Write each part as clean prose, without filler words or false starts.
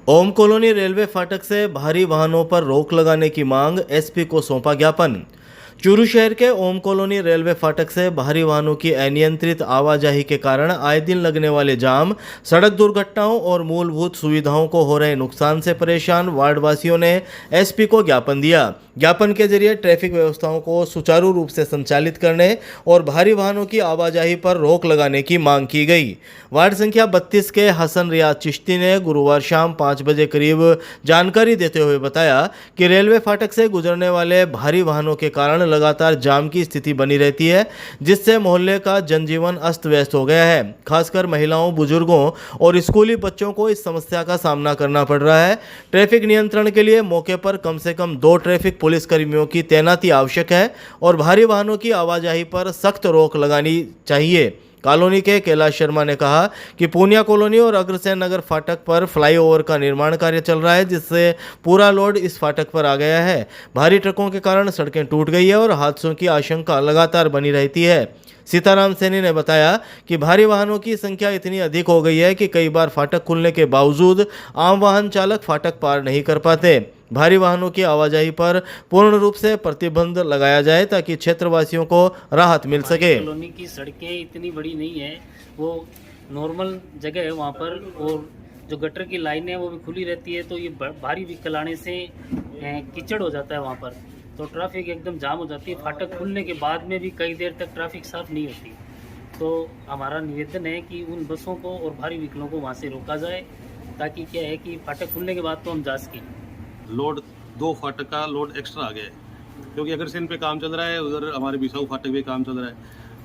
ओम colony railway फाटक से भारी वाहनों पर रोक लगाने की मांग एसपी को सौंपा ज्ञापन। चूरू शहर के ओम कॉलोनी रेलवे फाटक से भारी वाहनों की अनियंत्रित आवाजाही के कारण आए दिन लगने वाले जाम, सड़क दुर्घटनाओं और मूलभूत सुविधाओं को हो रहे नुकसान से परेशान वार्डवासियों ने एसपी को ज्ञापन दिया। ज्ञापन के जरिए ट्रैफिक व्यवस्थाओं को सुचारू रूप से संचालित करने और भारी वाहनों की आवाजाही पर रोक लगाने की मांग की गई। वार्ड संख्या 32 के हसन रियाज चिश्ती ने गुरुवार शाम 5 बजे करीब जानकारी देते हुए बताया कि रेलवे फाटक से गुजरने वाले भारी वाहनों के कारण लगातार जाम की स्थिति बनी रहती है, जिससे मोहल्ले का जनजीवन अस्त व्यस्त हो गया है। खासकर महिलाओं, बुजुर्गों और स्कूली बच्चों को इस समस्या का सामना करना पड़ रहा है। ट्रैफिक नियंत्रण के लिए मौके पर कम से कम 2 ट्रैफिक पुलिस कर्मियों की तैनाती आवश्यक है और भारी वाहनों की आवाजाही पर सख्त रोक लगानी चाहिए। कॉलोनी के कैलाश शर्मा ने कहा कि पूनिया कॉलोनी और अग्रसेन नगर फाटक पर फ्लाईओवर का निर्माण कार्य चल रहा है, जिससे पूरा लोड इस फाटक पर आ गया है। भारी ट्रकों के कारण सड़कें टूट गई है और हादसों की आशंका लगातार बनी रहती है। सीताराम सैनी ने बताया कि भारी वाहनों की संख्या इतनी अधिक हो गई है कि कई बार फाटक खुलने के बावजूद आम वाहन चालक फाटक पार नहीं कर पाते। भारी वाहनों की आवाजाही पर पूर्ण रूप से प्रतिबंध लगाया जाए ताकि क्षेत्रवासियों को राहत मिल सके। कॉलोनी की सड़कें इतनी बड़ी नहीं है, वो नॉर्मल जगह है वहाँ पर, और जो गटर की लाइनें हैं वो भी खुली रहती है, तो ये भारी व्हीकल आने से कीचड़ हो जाता है वहाँ पर, तो ट्रैफिक एकदम जाम हो जाती है। फाटक खुलने के बाद में भी कई देर तक ट्रैफिक साफ नहीं होती। तो हमारा निवेदन है कि उन बसों को और भारी व्हीकलों को वहाँ से रोका जाए, ताकि क्या है कि फाटक खुलने के बाद तो हम जा सकें। लोड 2 फाटक का लोड एक्स्ट्रा आ गया है, क्योंकि अग्रसेन पे काम चल रहा है, उधर हमारे बिसाऊ फाटक पे काम चल रहा है,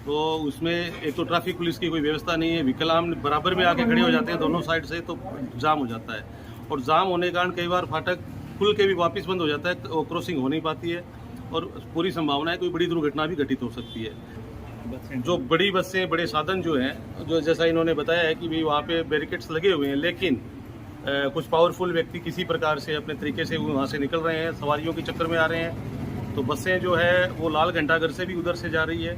तो उसमें एक तो ट्रैफिक पुलिस की कोई व्यवस्था नहीं है, व्हीकल आम बराबर में आके खड़े हो जाते हैं दोनों साइड से, तो जाम हो जाता है। और जाम होने के कारण कई बार फाटक खुल के भी वापस बंद हो जाता है, तो क्रॉसिंग हो नहीं पाती है और पूरी संभावना है कोई बड़ी दुर्घटना भी घटित हो सकती है। जो बड़ी बसें, बड़े साधन जो हैं, जो जैसा इन्होंने बताया है कि भाई वहाँ पे बैरिकेड्स लगे हुए हैं, लेकिन कुछ पावरफुल व्यक्ति किसी प्रकार से अपने तरीके से वहाँ से निकल रहे हैं, सवारियों के चक्कर में आ रहे हैं, तो बसें जो है वो लाल घंटाघर से भी उधर से जा रही है।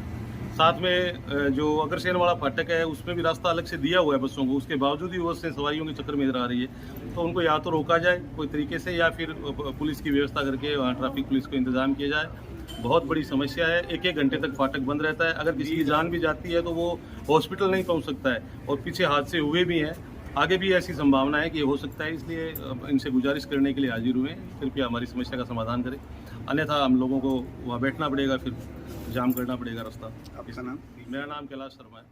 साथ में जो अग्रसेन वाला फाटक है उसमें भी रास्ता अलग से दिया हुआ है बसों को, उसके बावजूद भी बसें सवारियों के चक्कर में इधर आ रही है। तो उनको या तो रोका जाए कोई तरीके से, या फिर पुलिस की व्यवस्था करके वहाँ ट्रैफिक पुलिस को इंतजाम किया जाए। बहुत बड़ी समस्या है, 1-1 घंटे तक फाटक बंद रहता है। अगर किसी की जान भी जाती है तो वो हॉस्पिटल नहीं पहुँच सकता है, और पीछे हादसे हुए भी हैं, आगे भी ऐसी संभावना है कि हो सकता है। इसलिए इनसे गुजारिश करने के लिए हाजिर हुए, कृपया हमारी समस्या का समाधान करें, अन्यथा हम लोगों को वहाँ बैठना पड़ेगा, फिर जाम करना पड़ेगा रास्ता। आपका नाम? मेरा नाम कैलाश शर्मा है।